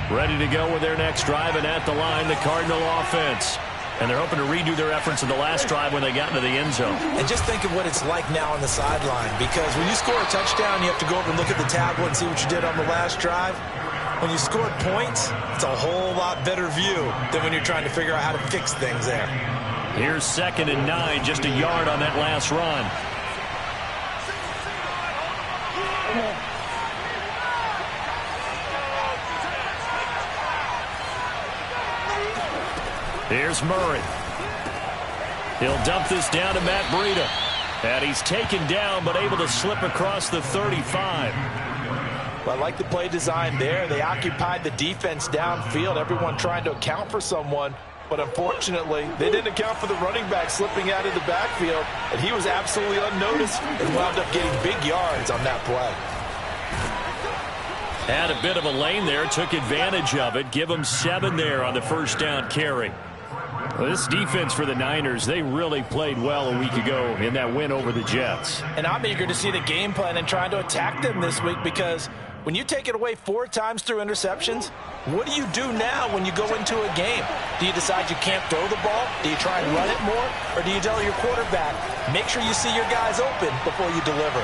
Ready to go with their next drive, and at the line, the Cardinal offense. And they're hoping to redo their efforts in the last drive when they got into the end zone. And just think of what it's like now on the sideline, because when you score a touchdown, you have to go over and look at the tablet and see what you did on the last drive. When you scored points, it's a whole lot better view than when you're trying to figure out how to fix things there. Here's 2nd and 9, just a yard on that last run. Here's Murray. He'll dump this down to Matt Breida. And he's taken down, but able to slip across the 35. Well, I like the play design there. They occupied the defense downfield, everyone trying to account for someone. But unfortunately, they didn't account for the running back slipping out of the backfield. And he was absolutely unnoticed and wound up getting big yards on that play. Had a bit of a lane there, took advantage of it. Give them 7 there on the first down carry. Well, this defense for the Niners, they really played well a week ago in that win over the Jets. And I'm eager to see the game plan and trying to attack them this week, because when you take it away 4 times through interceptions, what do you do now when you go into a game? Do you decide you can't throw the ball? Do you try and run it more? Or do you tell your quarterback, make sure you see your guys open before you deliver?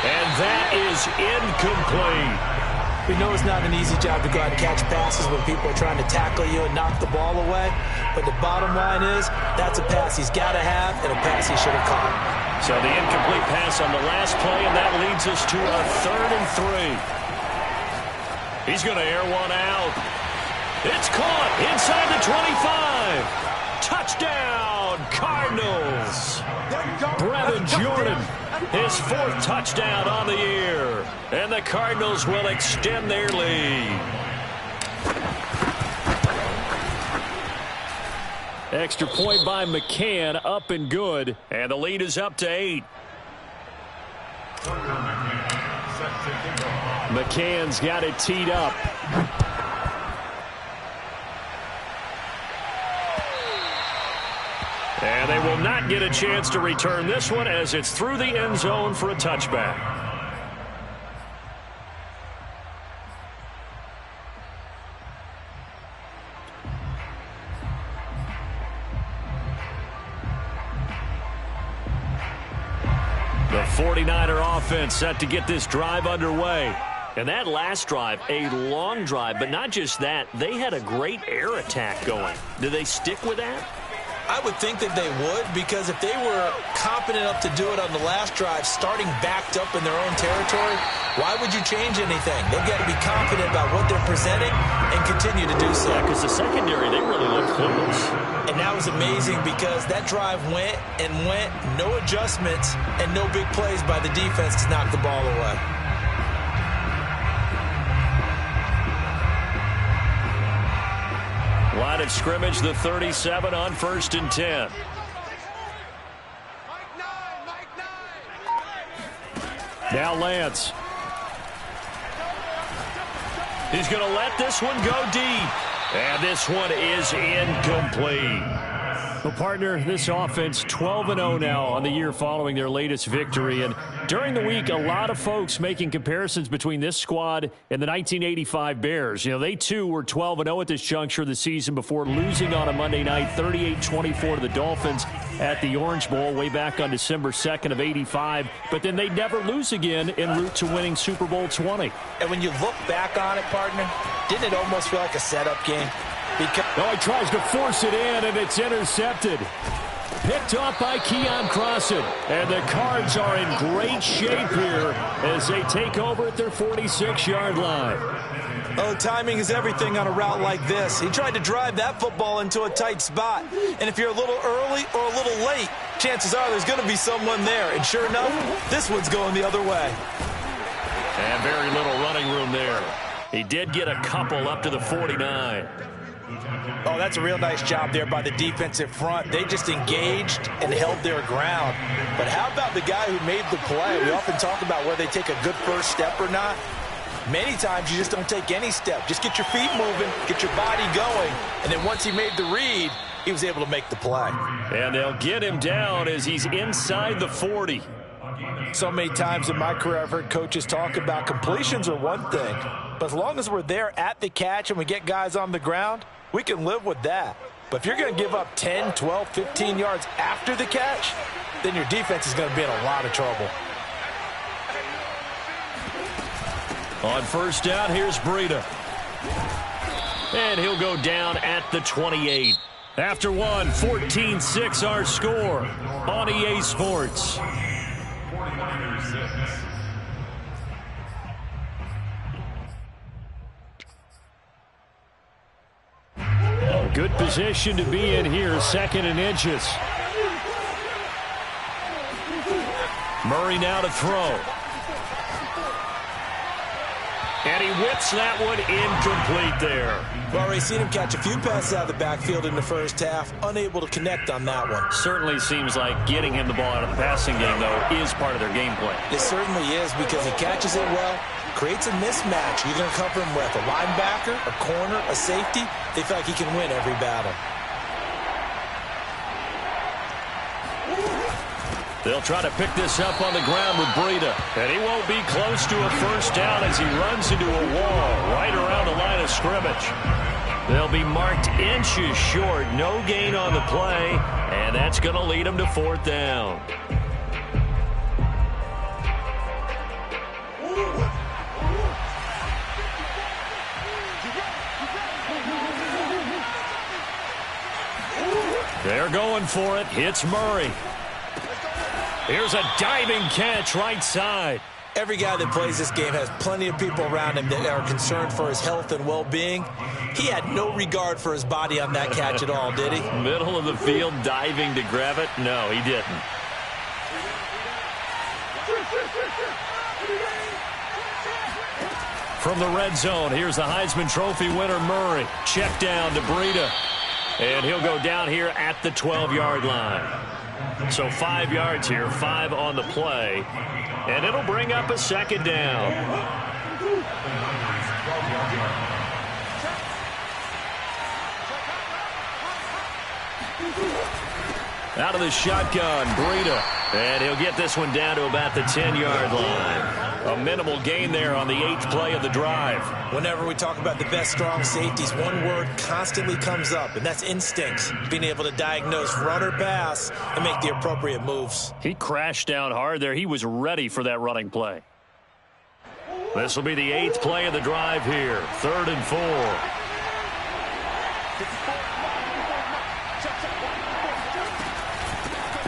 And that is incomplete. We know it's not an easy job to go out and catch passes when people are trying to tackle you and knock the ball away. But the bottom line is, that's a pass he's got to have and a pass he should have caught. So the incomplete pass on the last play, and that leads us to a 3rd and 3. He's going to air one out. It's caught inside the 25. Touchdown, Cardinals. Brevin Jordan, his 4th touchdown on the year. And the Cardinals will extend their lead. Extra point by McCann, up and good. And the lead is up to 8. McCann's got it teed up. And they will not get a chance to return this one, as it's through the end zone for a touchback. The 49er offense set to get this drive underway. And that last drive, a long drive, but not just that, they had a great air attack going. Do they stick with that? I would think that they would, because if they were confident enough to do it on the last drive, starting backed up in their own territory, why would you change anything? They've got to be confident about what they're presenting and continue to do so. Yeah, because the secondary, they really looked clueless. And that was amazing, because that drive went and went, no adjustments, and no big plays by the defense to knock the ball away. Line of scrimmage, the 37 on 1st and 10. Now Lance. He's going to let this one go deep. And this one is incomplete. Well, partner, this offense 12-0 now on the year following their latest victory. And during the week, a lot of folks making comparisons between this squad and the 1985 Bears. You know, they too were 12-0 at this juncture of the season before losing on a Monday night 38-24 to the Dolphins at the Orange Bowl way back on December 2nd of '85. But then they never lose again en route to winning Super Bowl 20. And when you look back on it, partner, didn't it almost feel like a setup game? No, he tries to force it in, and it's intercepted. Picked off by Keon Crossan. And the Cards are in great shape here as they take over at their 46-yard line. Oh, timing is everything on a route like this. He tried to drive that football into a tight spot. And if you're a little early or a little late, chances are there's going to be someone there. And sure enough, this one's going the other way. And very little running room there. He did get a couple up to the 49. Oh, that's a real nice job there by the defensive front. They just engaged and held their ground. But how about the guy who made the play? We often talk about whether they take a good first step or not. Many times you just don't take any step. Just get your feet moving, get your body going, and then once he made the read, he was able to make the play. And they'll get him down as he's inside the 40. So many times in my career I've heard coaches talk about completions are one thing, But as long as we're there at the catch and we get guys on the ground, we can live with that. But if you're going to give up 10, 12, 15 yards after the catch, then your defense is going to be in a lot of trouble. On first down, here's Breida. And he'll go down at the 28. After one, 14-6 our score on EA Sports. Good position to be in here, second and inches. Murray now to throw. And he whips that one incomplete there. We've already seen him catch a few passes out of the backfield in the first half, unable to connect on that one. Certainly seems like getting him the ball out of the passing game, though, is part of their game plan. It certainly is because he catches it well, creates a mismatch. You're going to cover him with a linebacker, a corner, a safety. They feel like he can win every battle. They'll try to pick this up on the ground with Breida. And he won't be close to a first down as he runs into a wall right around the line of scrimmage. They'll be marked inches short. No gain on the play. And that's going to lead them to fourth down. They're going for it. It's Murray. Here's a diving catch right side. Every guy that plays this game has plenty of people around him that are concerned for his health and well-being. He had no regard for his body on that catch at all, did he? Middle of the field diving to grab it? No, he didn't. From the red zone, here's the Heisman Trophy winner, Murray. Check down to Breida. And he'll go down here at the 12-yard line. So 5 yards here, 5 on the play. And it'll bring up a second down. Out of the shotgun, Breida. And he'll get this one down to about the 10-yard line. A minimal gain there on the 8th play of the drive. Whenever we talk about the best strong safeties, one word constantly comes up, and that's instincts. Being able to diagnose run or pass and make the appropriate moves. He crashed down hard there. He was ready for that running play. This will be the 8th play of the drive here. 3rd and 4.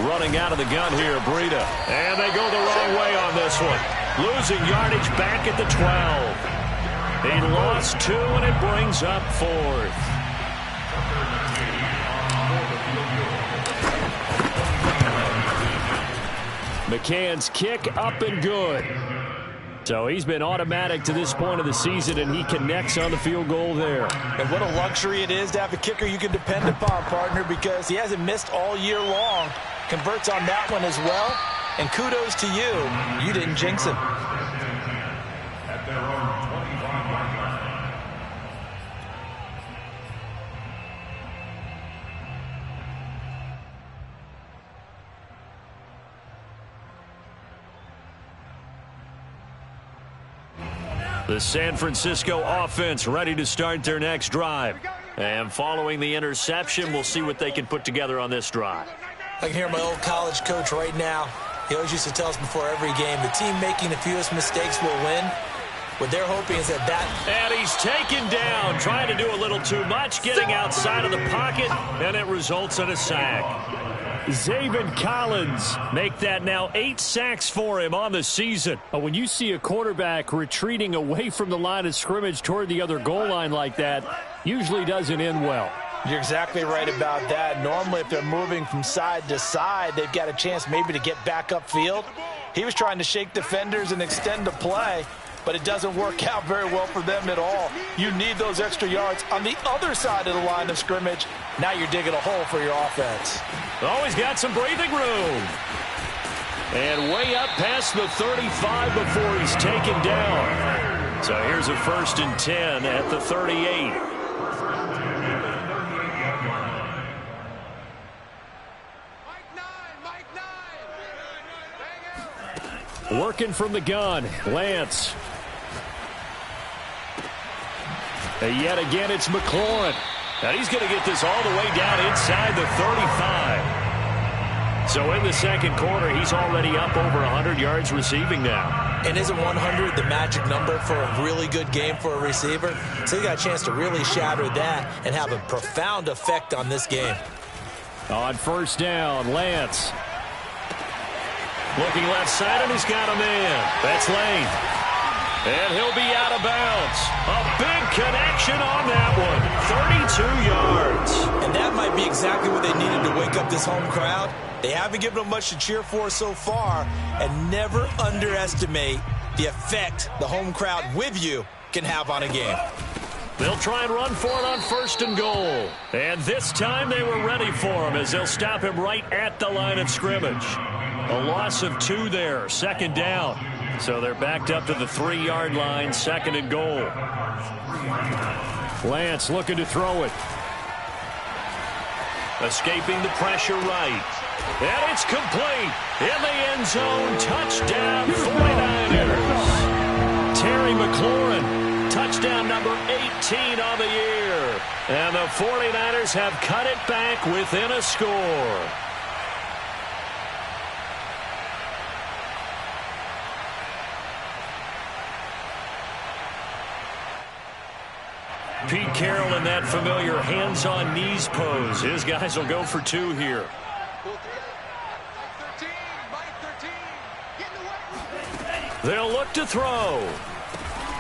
Running out of the gun here, Breida. And they go the wrong way on this one. Losing yardage back at the 12. He lost 2, and it brings up 4th. McCann's kick up and good. So he's been automatic to this point of the season, and he connects on the field goal there. And what a luxury it is to have a kicker you can depend upon, partner, because he hasn't missed all year long. Converts on that one as well. And kudos to you. You didn't jinx him. The San Francisco offense ready to start their next drive. And following the interception, we'll see what they can put together on this drive. I can hear my old college coach right now. He always used to tell us before every game, the team making the fewest mistakes will win. What they're hoping is that And he's taken down, trying to do a little too much, getting outside of the pocket, and it results in a sack. Zaven Collins make that now 8 sacks for him on the season. When you see a quarterback retreating away from the line of scrimmage toward the other goal line like that, usually doesn't end well. You're exactly right about that. Normally, if they're moving from side to side, they've got a chance maybe to get back upfield. He was trying to shake defenders and extend the play, but it doesn't work out very well for them at all. You need those extra yards on the other side of the line of scrimmage. Now you're digging a hole for your offense. Always got some breathing room. And way up past the 35 before he's taken down. So here's a 1st and 10 at the 38. Working from the gun, Lance. And yet again, it's McLaurin. And he's going to get this all the way down inside the 35. So in the second quarter, he's already up over 100 yards receiving now. And isn't 100 the magic number for a really good game for a receiver? So he got a chance to really shatter that and have a profound effect on this game. On first down, Lance. Looking left side, and he's got a man. That's Lane. And he'll be out of bounds. A big connection on that one. 32 yards. And that might be exactly what they needed to wake up this home crowd. They haven't given them much to cheer for so far. And never underestimate the effect the home crowd with you can have on a game. They'll try and run for it on first and goal. And this time they were ready for him as they'll stop him right at the line of scrimmage. A loss of 2 there, second down. So they're backed up to the 3-yard line, second and goal. Lance looking to throw it. Escaping the pressure right. And it's complete. In the end zone, touchdown 49ers. Terry McLaurin, touchdown number 18 on the year. And the 49ers have cut it back within a score. Pete Carroll in that familiar hands-on knees pose. His guys will go for 2 here. They'll look to throw.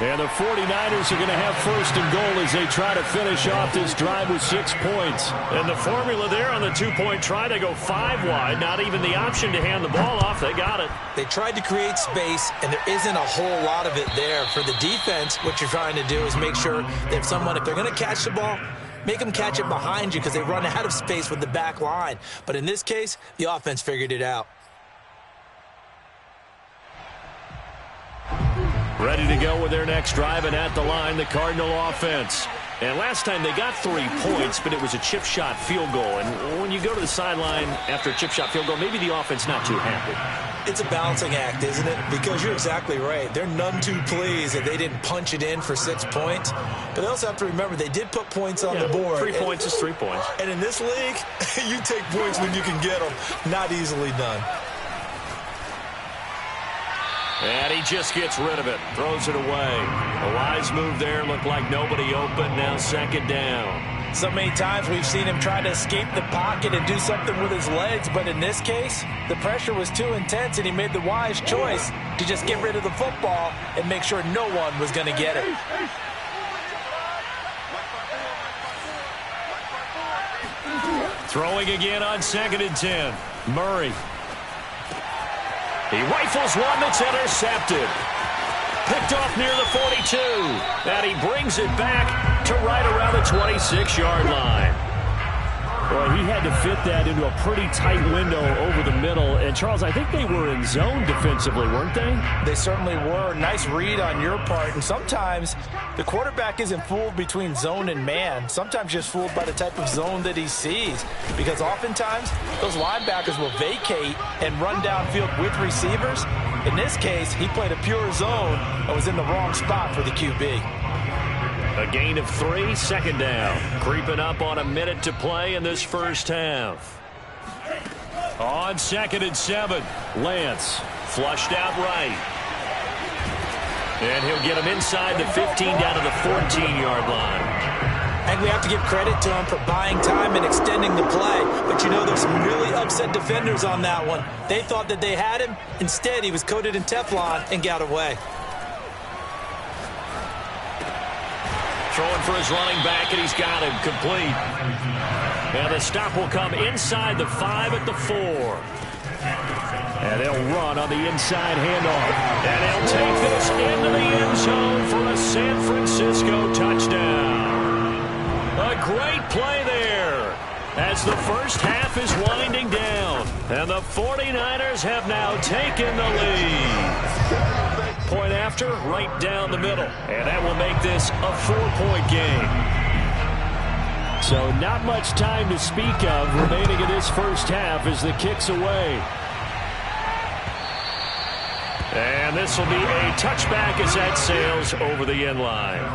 And the 49ers are going to have first and goal as they try to finish off this drive with 6 points. And the formula there on the 2-point try, they go 5 wide. Not even the option to hand the ball off. They got it. They tried to create space, and there isn't a whole lot of it there. For the defense, what you're trying to do is make sure that if they're going to catch the ball, make them catch it behind you because they run out of space with the back line. But in this case, the offense figured it out. Ready to go with their next drive, and at the line, the Cardinal offense. And last time they got 3 points, but it was a chip shot field goal. And when you go to the sideline after a chip shot field goal, maybe the offense not too happy. It's a balancing act, isn't it? Because you're exactly right. They're none too pleased that they didn't punch it in for 6 points. But they also have to remember they did put points on the board. 3 points is 3 points. And in this league, you take points when you can get them. Not easily done. And he just gets rid of it, throws it away. A wise move there, looked like nobody open, now second down. So many times we've seen him try to escape the pocket and do something with his legs, but in this case, the pressure was too intense and he made the wise choice to just get rid of the football and make sure no one was going to get it. Throwing again on 2nd and 10. Murray. He rifles one that's intercepted. Picked off near the 42. And he brings it back to right around the 26-yard line. Boy, he had to fit that into a pretty tight window over the middle. And, Charles, I think they were in zone defensively, weren't they? They certainly were. Nice read on your part. And sometimes the quarterback isn't fooled between zone and man. Sometimes just fooled by the type of zone that he sees. Because oftentimes those linebackers will vacate and run downfield with receivers. In this case, he played a pure zone and was in the wrong spot for the QB. A gain of 3, second down. Creeping up on a minute to play in this first half. On 2nd and 7, Lance flushed out right. And he'll get him inside the 15 down to the 14-yard line. And we have to give credit to him for buying time and extending the play. But you know, there's some really upset defenders on that one. They thought that they had him. Instead, he was coated in Teflon and got away. Throwing for his running back, and he's got him complete. Now the stop will come inside the 5 at the 4. And they'll run on the inside handoff. And they'll take this into the end zone for a San Francisco touchdown. A great play there as the first half is winding down. And the 49ers have now taken the lead. Point after, right down the middle. And that will make this a 4-point game. So not much time to speak of remaining in this first half as the kick's away. And this will be a touchback as that sails over the end line.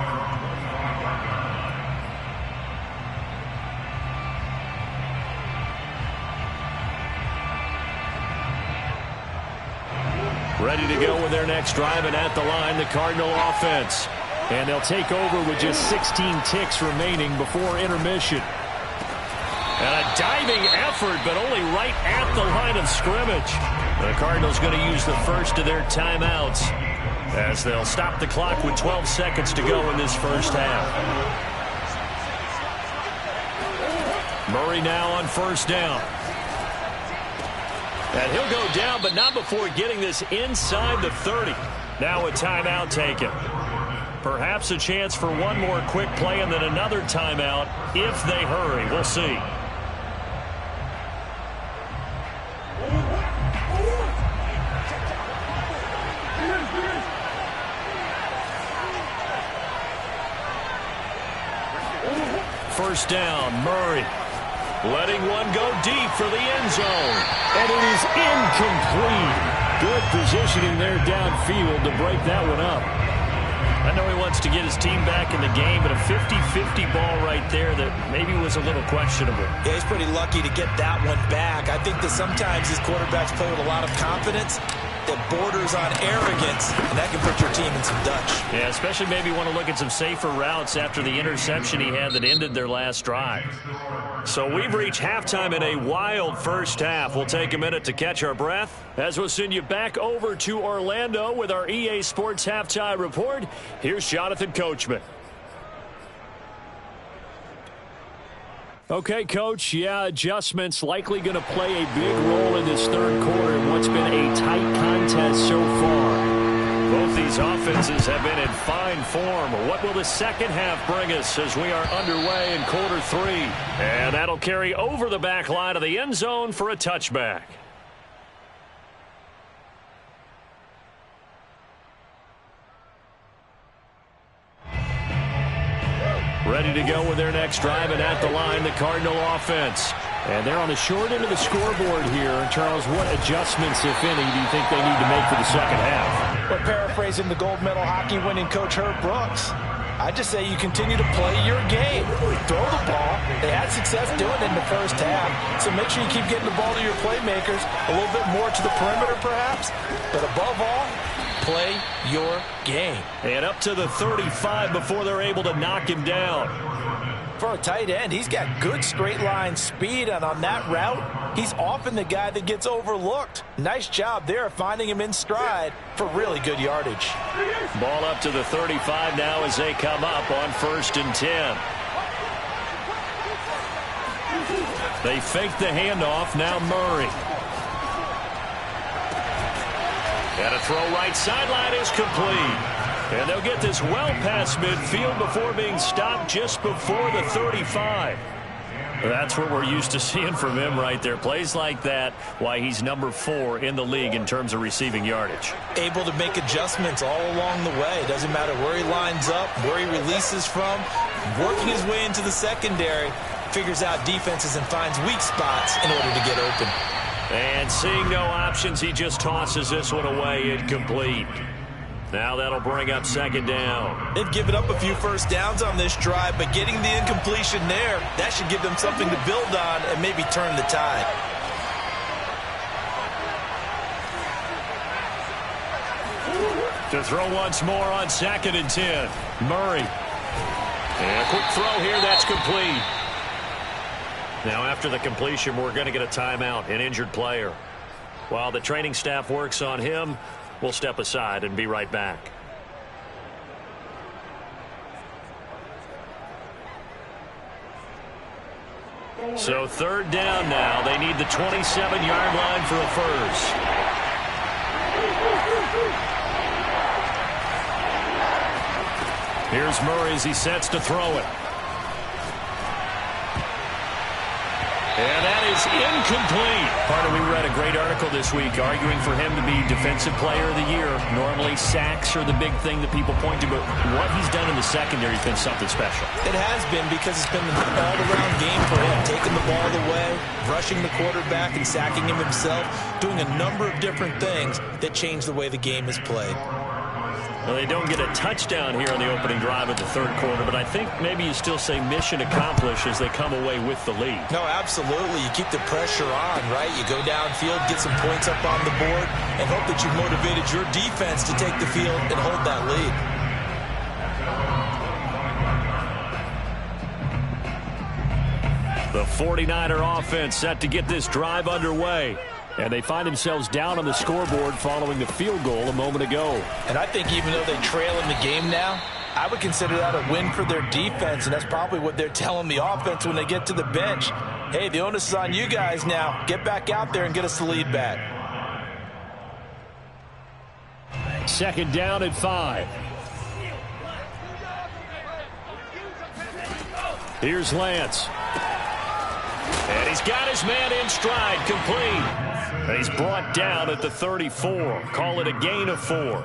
Ready to go with their next drive, and at the line, the Cardinal offense. And they'll take over with just 16 ticks remaining before intermission. And a diving effort, but only right at the line of scrimmage. The Cardinals going to use the first of their timeouts as they'll stop the clock with 12 seconds to go in this first half. Murray now on first down. And he'll go down, but not before getting this inside the 30. Now a timeout taken. Perhaps a chance for one more quick play and then another timeout if they hurry. We'll see. First down, Murray. Letting one go deep for the end zone. And it is incomplete. Good positioning there downfield to break that one up. I know he wants to get his team back in the game, but a 50-50 ball right there that maybe was a little questionable. Yeah, he's pretty lucky to get that one back. I think that sometimes these quarterbacks play with a lot of confidence that borders on arrogance, and that can put your team in some Dutch. Yeah, especially maybe want to look at some safer routes after the interception he had that ended their last drive. So we've reached halftime in a wild first half. We'll take a minute to catch our breath as we'll send you back over to Orlando with our EA Sports Halftime Report. Here's Jonathan Coachman. Okay, Coach, yeah, adjustments likely going to play a big role in this third quarter in what's been a tight contest so far. Both these offenses have been in fine form. What will the second half bring us as we are underway in quarter three? And that'll carry over the back line of the end zone for a touchback. Ready to go with their next drive, and at the line, the Cardinal offense. And they're on the short end of the scoreboard here. And Charles, what adjustments, if any, do you think they need to make for the second half? Well, paraphrasing the gold medal hockey winning coach Herb Brooks, I just say you continue to play your game. Throw the ball. They had success doing it in the first half, so make sure you keep getting the ball to your playmakers, a little bit more to the perimeter perhaps, but above all, play your game. And up to the 35 before they're able to knock him down. For a tight end, he's got good straight line speed, and on that route, he's often the guy that gets overlooked. Nice job there finding him in stride for really good yardage. Ball up to the 35 now as they come up on 1st and 10. They fake the handoff, now Murray. And a throw right sideline is complete. And they'll get this well past midfield before being stopped just before the 35. That's what we're used to seeing from him right there. Plays like that, why he's number 4 in the league in terms of receiving yardage. Able to make adjustments all along the way. Doesn't matter where he lines up, where he releases from. Working his way into the secondary, figures out defenses and finds weak spots in order to get open. And seeing no options, he just tosses this one away incomplete. Now that'll bring up 2nd down. They've given up a few first downs on this drive, but getting the incompletion there, that should give them something to build on and maybe turn the tide. To throw once more on 2nd and 10. Murray. And a quick throw here, that's complete. Now after the completion, we're going to get a timeout, an injured player. While the training staff works on him, we'll step aside and be right back. So 3rd down now. They need the 27-yard line for a first. Here's Murray as he sets to throw it. And that is incomplete. Partner, we read a great article this week arguing for him to be Defensive Player of the Year. Normally, sacks are the big thing that people point to, but what he's done in the secondary has been something special. It has been, because it's been an all-around game for him. Taking the ball away, rushing the quarterback and sacking him himself, doing a number of different things that change the way the game is played. Well, they don't get a touchdown here on the opening drive of the third quarter, but I think maybe you still say mission accomplished as they come away with the lead. No, absolutely. You keep the pressure on, right? You go downfield, get some points up on the board, and hope that you've motivated your defense to take the field and hold that lead. The 49er offense set to get this drive underway. And they find themselves down on the scoreboard following the field goal a moment ago. And I think even though they trail in the game now, I would consider that a win for their defense, and that's probably what they're telling the offense when they get to the bench. Hey, the onus is on you guys now. Get back out there and get us the lead back. Second down at 5. Here's Lance. And he's got his man in stride, complete. And he's brought down at the 34. Call it a gain of 4.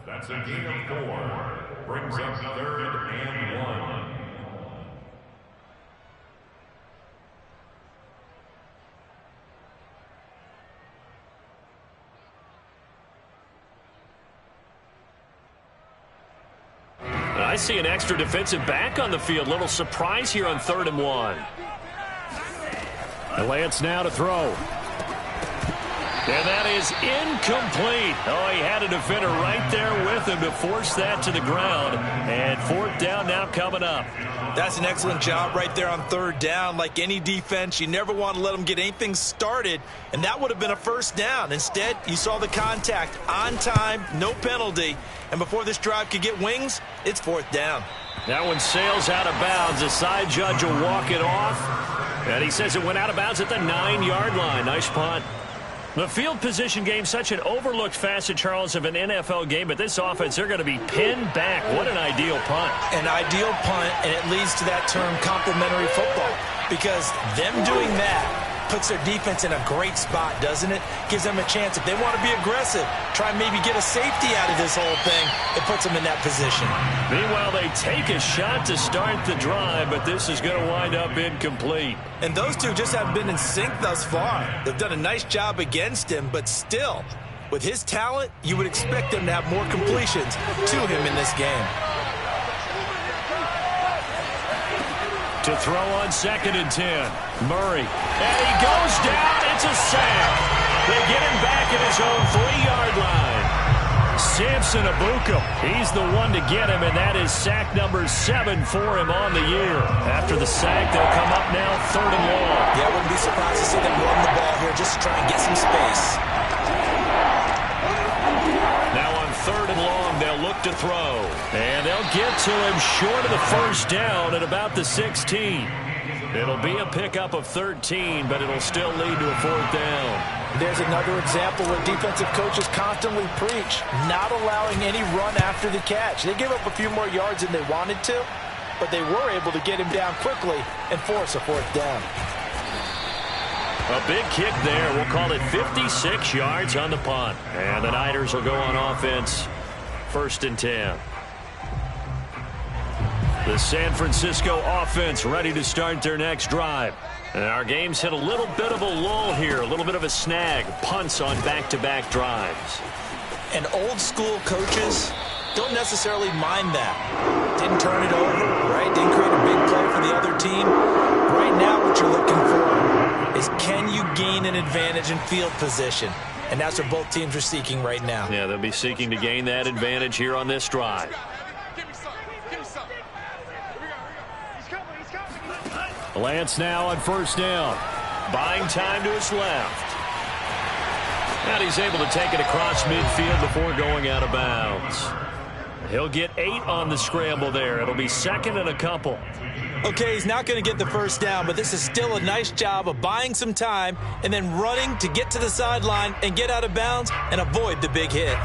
That's a gain of 4. Brings up 3rd and 1. I see an extra defensive back on the field. Little surprise here on 3rd and 1. And Lance now to throw. And that is incomplete. Oh, he had a defender right there with him to force that to the ground. And 4th down now coming up. That's an excellent job right there on 3rd down. Like any defense, you never want to let them get anything started, and that would have been a 1st down. Instead, you saw the contact on time, no penalty, and before this drive could get wings, it's 4th down. That one sails out of bounds. The side judge will walk it off, and he says it went out of bounds at the 9-yard line. Nice punt. The field position game, such an overlooked facet, Charles, of an NFL game, but this offense, they're going to be pinned back. What an ideal punt. An ideal punt, and it leads to that term complementary football, because them doing that puts their defense in a great spot, doesn't it? Gives them a chance. If they want to be aggressive, try and maybe get a safety out of this whole thing, it puts them in that position. Meanwhile, they take a shot to start the drive, but this is going to wind up incomplete. And those two just haven't been in sync thus far. They've done a nice job against him, but still, with his talent, you would expect them to have more completions to him in this game. To throw on 2nd and 10. Murray. And he goes down. It's a sack. They get him back at his own 3-yard line. Samson Abuka. He's the one to get him, and that is sack number 7 for him on the year. After the sack, they'll come up now 3rd and long. Yeah, I wouldn't be surprised to see them run the ball here just to try and get some space. Now on 3rd and long, they'll look to throw. And they'll get to him short of the 1st down at about the 16. It'll be a pickup of 13, but it'll still lead to a 4th down. There's another example where defensive coaches constantly preach, not allowing any run after the catch. They gave up a few more yards than they wanted to, but they were able to get him down quickly and force a 4th down. A big kick there. We'll call it 56 yards on the punt. And the Niners will go on offense. 1st and 10. The San Francisco offense ready to start their next drive. And our game's hit a little bit of a lull here, a little bit of a snag. Punts on back-to-back drives. And old-school coaches don't necessarily mind that. Didn't turn it over, right? Didn't create a big play for the other team. Right now what you're looking for is, can you gain an advantage in field position? And that's what both teams are seeking right now. Yeah, they'll be seeking to gain that advantage here on this drive. Lance now on 1st down. Buying time to his left. And he's able to take it across midfield before going out of bounds. He'll get 8 on the scramble there. It'll be 2nd and a couple. Okay, he's not going to get the 1st down, but this is still a nice job of buying some time and then running to get to the sideline and get out of bounds and avoid the big hit.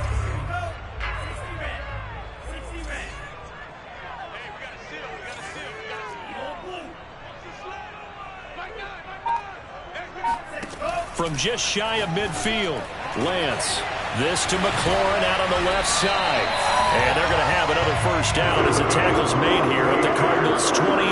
From just shy of midfield, Lance. This to McLaurin out on the left side. And they're going to have another 1st down as the tackle's made here at the Cardinals' 28.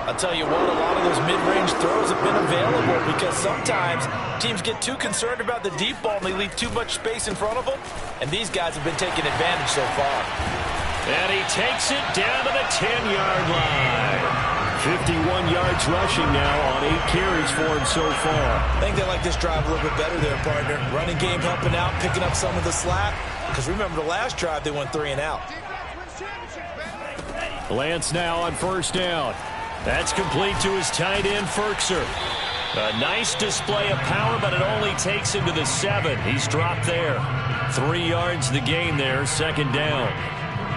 I'll tell you what, a lot of those mid-range throws have been available because sometimes teams get too concerned about the deep ball and they leave too much space in front of them, and these guys have been taking advantage so far. And he takes it down to the 10-yard line. 51 yards rushing now on 8 carries for him so far. I think they like this drive a little bit better there, partner. Running game helping out, picking up some of the slack. Because remember the last drive, they went 3 and out. Lance now on first down. That's complete to his tight end, Firkser. A nice display of power, but it only takes him to the 7. He's dropped there. 3 yards the gain there, second down.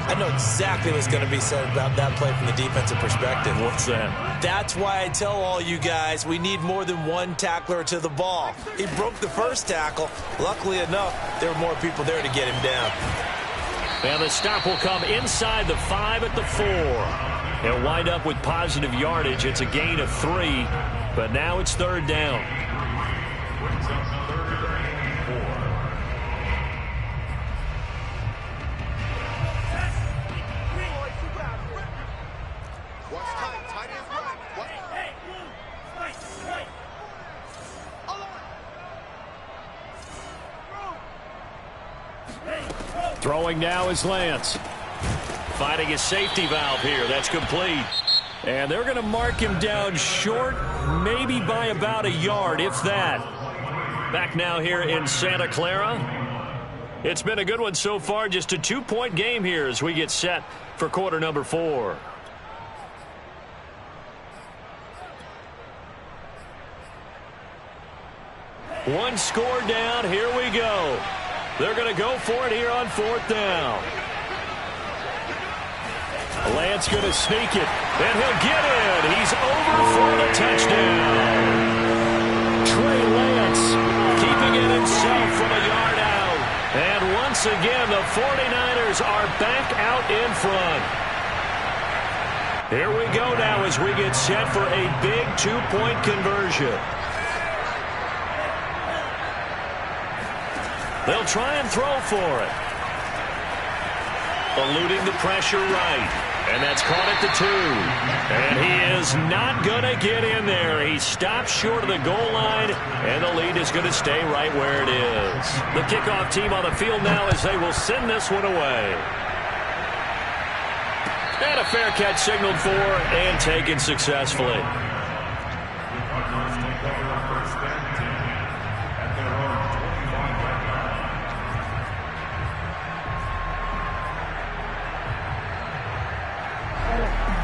I know exactly what's going to be said about that play from the defensive perspective. What's that? That's why I tell all you guys we need more than one tackler to the ball. He broke the first tackle. Luckily enough, there were more people there to get him down. And the stop will come inside the 5 at the 4. He'll wind up with positive yardage. It's a gain of 3, but now it's third down. Throwing now is Lance. Finding his safety valve here. That's complete. And they're going to mark him down short, maybe by about a yard, if that. Back now here in Santa Clara. It's been a good one so far. Just a 2-point game here as we get set for quarter number 4. One score down. Here we go. They're going to go for it here on fourth down. Lance going to sneak it, and he'll get in. He's over for the touchdown. Trey Lance keeping it himself from a yard out. And once again, the 49ers are back out in front. Here we go now as we get set for a big 2-point conversion. They'll try and throw for it. Eluding the pressure right. And that's caught at the 2. And he is not going to get in there. He stops short of the goal line, and the lead is going to stay right where it is. The kickoff team on the field now as they will send this one away. And a fair catch signaled for and taken successfully.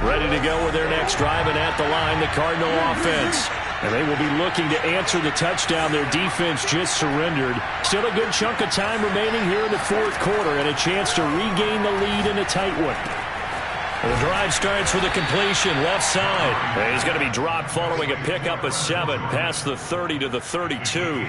Ready to go with their next drive, and at the line, the Cardinal offense. And they will be looking to answer the touchdown their defense just surrendered. Still a good chunk of time remaining here in the fourth quarter, and a chance to regain the lead in a tight one. The drive starts with a completion left side. And he's going to be dropped following a pickup of 7 past the 30 to the 32.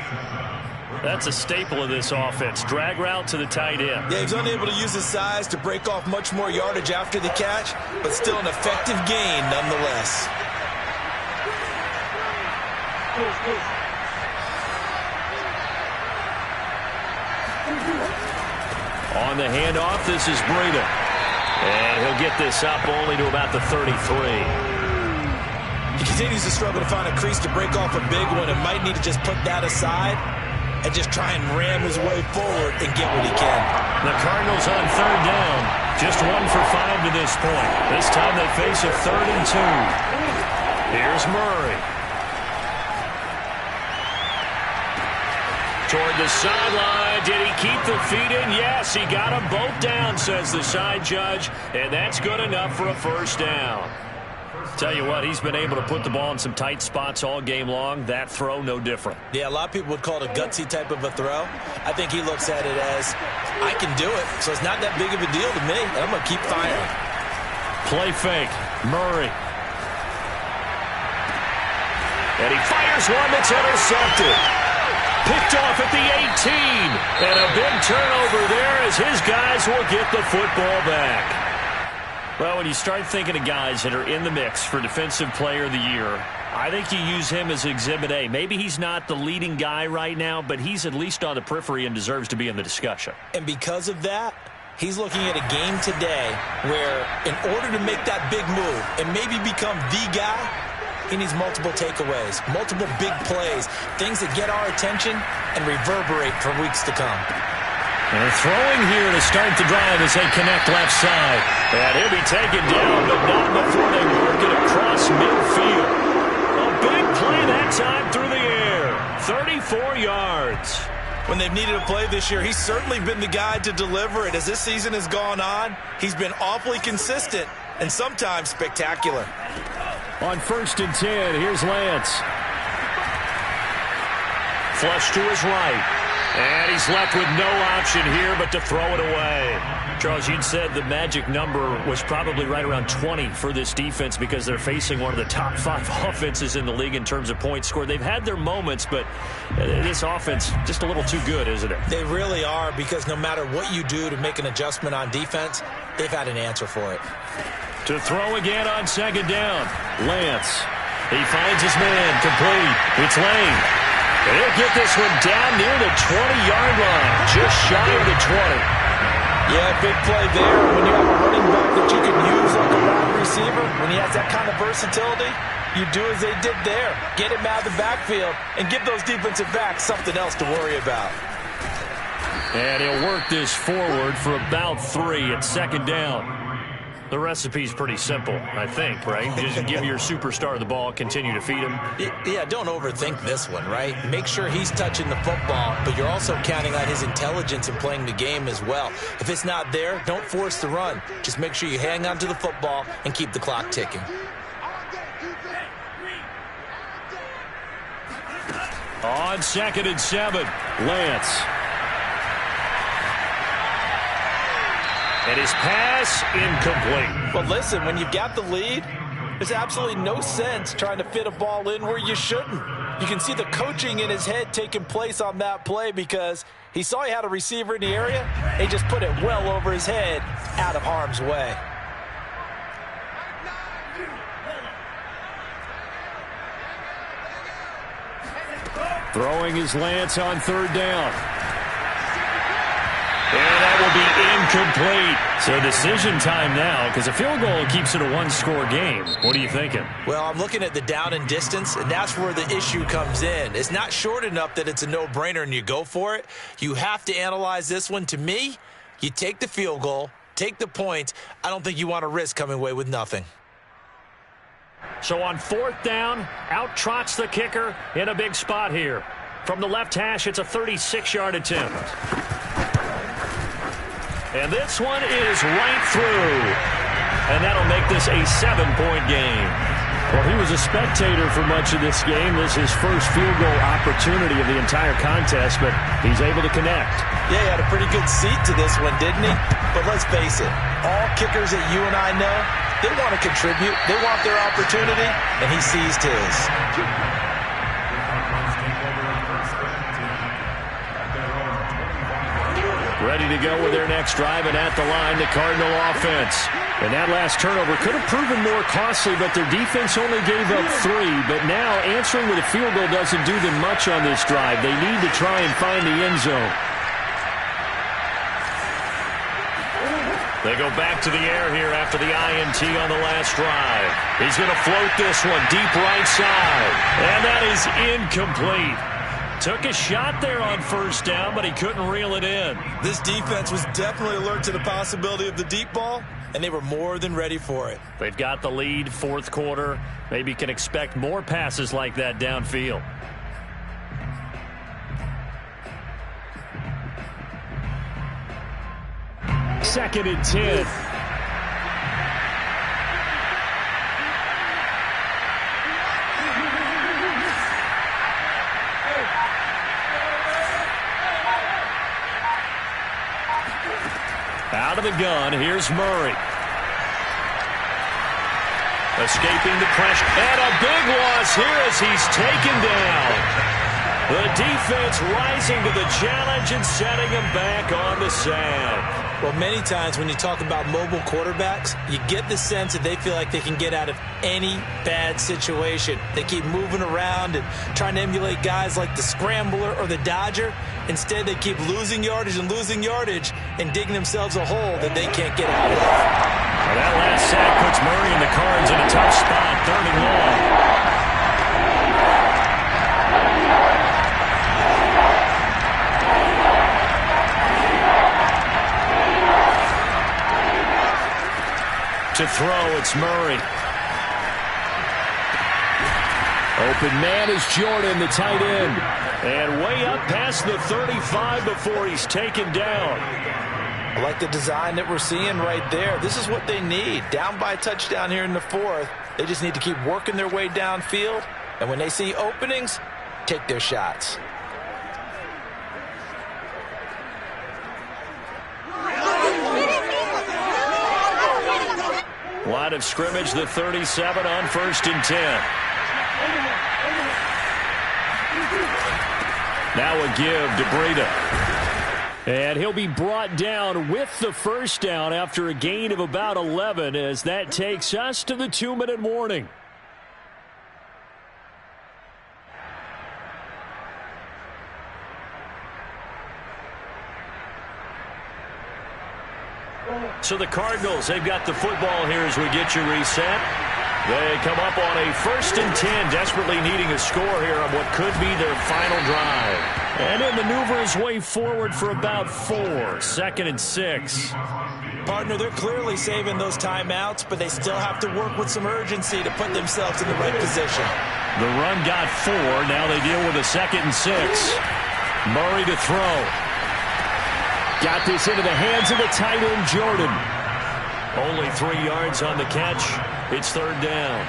That's a staple of this offense. Drag route to the tight end. Yeah, he's unable to use his size to break off much more yardage after the catch, but still an effective gain nonetheless. On the handoff, this is Breida. And he'll get this up only to about the 33. He continues to struggle to find a crease to break off a big one and might need to just put that aside and just try and ram his way forward and get what he can. The Cardinals on third down. Just 1 for 5 to this point. This time they face a 3rd and 2. Here's Murray. Toward the sideline. Did he keep the feet in? Yes, he got them both down, says the side judge. And that's good enough for a first down. Tell you what, he's been able to put the ball in some tight spots all game long. That throw, no different. Yeah, a lot of people would call it a gutsy type of a throw. I think he looks at it as, I can do it, so it's not that big of a deal to me, and I'm going to keep firing. Play fake. Murray. And he fires one that's intercepted. Picked off at the 18. And a big turnover there as his guys will get the football back. Well, when you start thinking of guys that are in the mix for Defensive Player of the Year, I think you use him as Exhibit A. Maybe he's not the leading guy right now, but he's at least on the periphery and deserves to be in the discussion. And because of that, He's looking at a game today where in order to make that big move and maybe become the guy, he needs multiple takeaways, multiple big plays, things that get our attention and reverberate for weeks to come. And they're throwing here to start the drive as they connect left side. And he'll be taken down, but not before they work it across midfield. A big play that time through the air. 34 yards. When they've needed a play this year, he's certainly been the guy to deliver it. As this season has gone on, he's been awfully consistent and sometimes spectacular. On 1st and 10, here's Lance. Flush to his right. And he's left with no option here but to throw it away. Charles, you'd said the magic number was probably right around 20 for this defense because they're facing one of the top 5 offenses in the league in terms of points scored. They've had their moments, but this offense just a little too good, isn't it? They really are, because no matter what you do to make an adjustment on defense, they've had an answer for it. To throw again on 2nd down. Lance. He finds his man complete. It's Lane. And he'll get this one down near the 20-yard line, just shy of the 20. Yeah, big play there. When you have a running back that you can use like a wide receiver, when he has that kind of versatility, you do as they did there. Get him out of the backfield and give those defensive backs something else to worry about. And he'll work this forward for about 3 at 2nd down. The recipe's pretty simple, I think, right? Just give your superstar the ball, continue to feed him. Yeah, don't overthink this one, right? Make sure he's touching the football, but you're also counting on his intelligence in playing the game as well. If it's not there, don't force the run. Just make sure you hang on to the football and keep the clock ticking. On 2nd and 7, Lance. And his pass incomplete. But listen, when you've got the lead, there's absolutely no sense trying to fit a ball in where you shouldn't. You can see the coaching in his head taking place on that play because he saw he had a receiver in the area. He just put it well over his head, out of harm's way. Throwing his Lance on 3rd down. And that will be incomplete. So decision time now, because a field goal keeps it a 1-score game. What are you thinking? Well, I'm looking at the down and distance, and that's where the issue comes in. It's not short enough that it's a no-brainer and you go for it. You have to analyze this one. To me, you take the field goal, take the points. I don't think you want to risk coming away with nothing. So on 4th down, out trots the kicker in a big spot here. From the left hash, it's a 36-yard attempt. And this one is right through. And that'll make this a 7-point game. Well, he was a spectator for much of this game. This is his first field goal opportunity of the entire contest, but he's able to connect. Yeah, he had a pretty good seat to this one, didn't he? But let's face it, all kickers that you and I know, they want to contribute. They want their opportunity, and he seized his. Ready to go with their next drive, and at the line, the Cardinal offense. And that last turnover could have proven more costly, but their defense only gave up 3. But now, answering with a field goal doesn't do them much on this drive. They need to try and find the end zone. They go back to the air here after the INT on the last drive. He's going to float this one deep right side. And that is incomplete. Took a shot there on 1st down, but he couldn't reel it in. This defense was definitely alert to the possibility of the deep ball, and they were more than ready for it. They've got the lead, 4th quarter. Maybe can expect more passes like that downfield. Second and 10. Out of the gun, here's Murray. Escaping the pressure, and a big loss here as he's taken down. The defense rising to the challenge and setting him back on the sand. Well, many times when you talk about mobile quarterbacks, you get the sense that they feel like they can get out of any bad situation. They keep moving around and trying to emulate guys like the Scrambler or the Dodger. Instead, they keep losing yardage and digging themselves a hole that they can't get out of. Well, that last sack puts Murray and the Cards in a tough spot, 3rd and long. To throw, it's Murray. Open man is Jordan, the tight end. And way up past the 35 before he's taken down. I like the design that we're seeing right there. This is what they need. Down by a touchdown here in the 4th. They just need to keep working their way downfield. And when they see openings, take their shots. Line of scrimmage, the 37 on 1st and 10. Now a give to Breida. And he'll be brought down with the first down after a gain of about 11 as that takes us to the 2-minute warning. So the Cardinals, they've got the football here as we get you reset. They come up on a 1st and 10, desperately needing a score here on what could be their final drive. And he'll maneuver his way forward for about 4, 2nd and 6. Partner, they're clearly saving those timeouts, but they still have to work with some urgency to put themselves in the right position. The run got 4. Now they deal with a 2nd and 6. Murray to throw. Got this into the hands of the tight end, Jordan. Only 3 yards on the catch. It's 3rd down.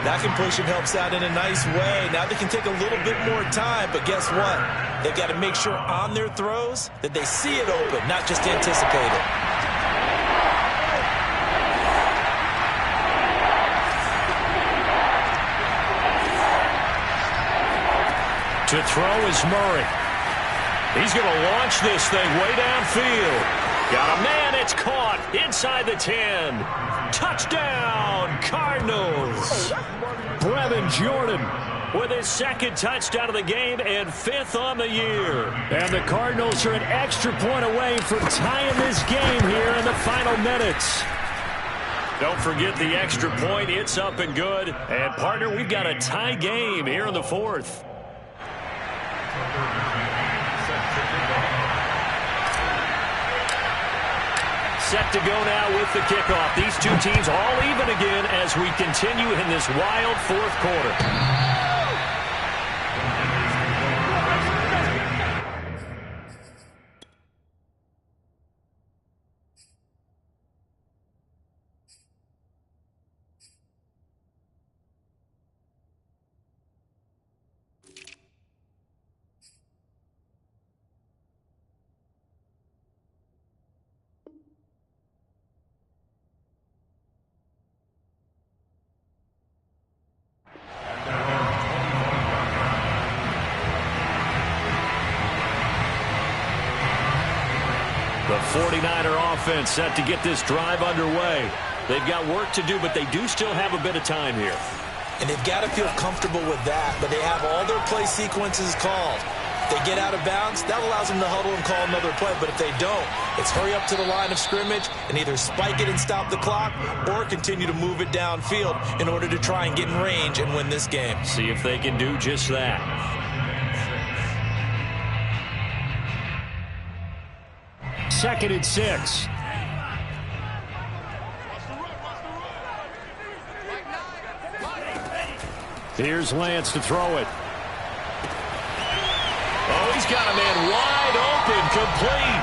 That completion helps out in a nice way. Now they can take a little bit more time, but guess what? They've got to make sure on their throws that they see it open, not just anticipate it. To throw is Murray. He's going to launch this thing way downfield. Got a man, it's caught inside the 10. Touchdown, Cardinals. Brevin Jordan with his 2nd touchdown of the game and 5th on the year. And the Cardinals are an extra point away from tying this game here in the final minutes. Don't forget the extra point. It's up and good. And, partner, we've got a tie game here in the 4th. Set to go now with the kickoff. These two teams all even again as we continue in this wild 4th quarter. The 49er offense set to get this drive underway. They've got work to do, but they do still have a bit of time here. And they've got to feel comfortable with that, but they have all their play sequences called. If they get out of bounds, that allows them to huddle and call another play, but if they don't, it's hurry up to the line of scrimmage and either spike it and stop the clock or continue to move it downfield in order to try and get in range and win this game. See if they can do just that. 2nd and 6. Here's Lance to throw it. Oh, he's got a man wide open, complete.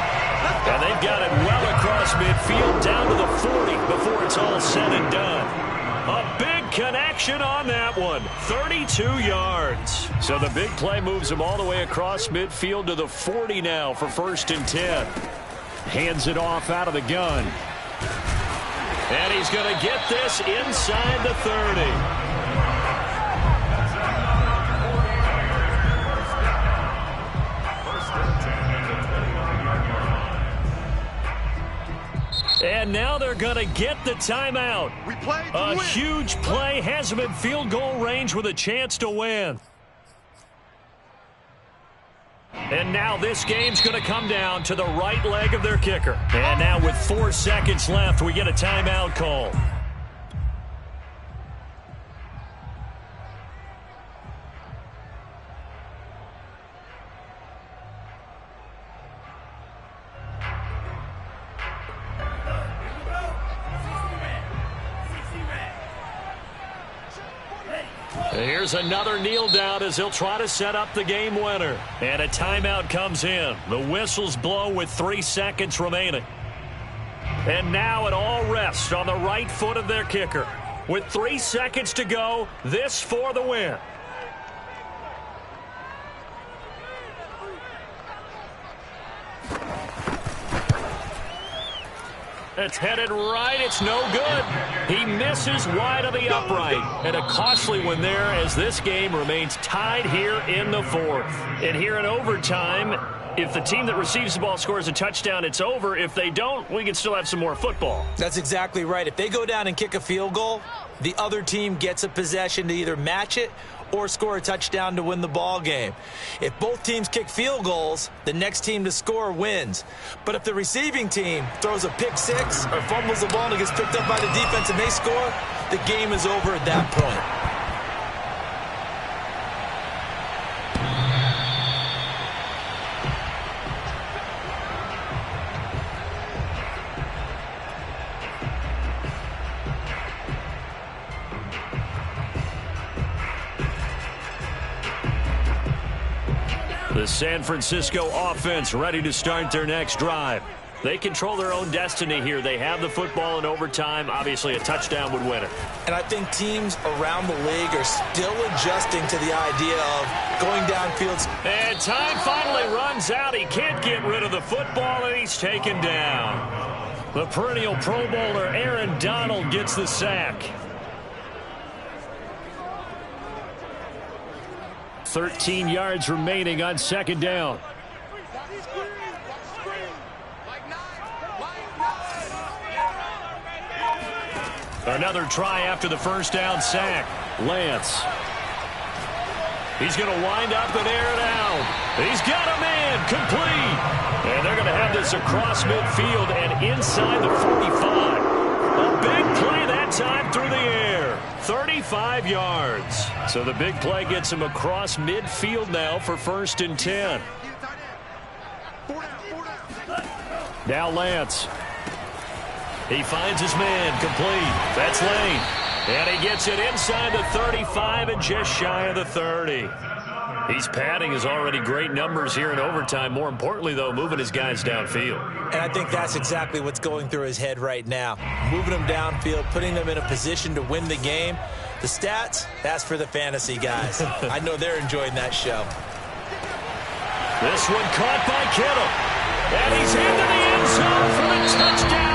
And they've got it well across midfield down to the 40 before it's all said and done. A big connection on that one. 32 yards. So the big play moves him all the way across midfield to the 40 now for 1st and 10. Hands it off out of the gun. And he's going to get this inside the 30. And now they're going to get the timeout. A huge play has them in field goal range with a chance to win. And now this game's going to come down to the right leg of their kicker. And now with 4 seconds left, we get a timeout call. Here's another kneel down as he'll try to set up the game winner. And a timeout comes in. The whistles blow with 3 seconds remaining. And now it all rests on the right foot of their kicker. With 3 seconds to go, this for the win. It's headed right. It's no good. He misses wide of the upright. And a costly one there as this game remains tied here in the 4th. And here in overtime, if the team that receives the ball scores a touchdown, it's over. If they don't, we can still have some more football. That's exactly right. If they go down and kick a field goal, the other team gets a possession to either match it or score a touchdown to win the ball game. If both teams kick field goals, the next team to score wins. But if the receiving team throws a pick six or fumbles the ball and it gets picked up by the defense and they score, the game is over at that point. The San Francisco offense ready to start their next drive. They control their own destiny here. They have the football in overtime. Obviously, a touchdown would win it. And I think teams around the league are still adjusting to the idea of going downfield. And time finally runs out. He can't get rid of the football, and he's taken down. The perennial Pro Bowler Aaron Donald gets the sack. 13 yards remaining on second down. Another try after the first down sack. Lance. He's going to wind up and air it out. He's got a man complete. And they're going to have this across midfield and inside the 45. A big play that time through the air. 35 yards. So the big play gets him across midfield now for 1st and 10. Now Lance. He finds his man complete. That's Lane. And he gets it inside the 35 and just shy of the 30. He's padding his already great numbers here in overtime. More importantly, though, moving his guys downfield. And I think that's exactly what's going through his head right now. Moving them downfield, putting them in a position to win the game. The stats, that's for the fantasy guys. I know they're enjoying that show. This one caught by Kittle. And he's into the end zone for the touchdown.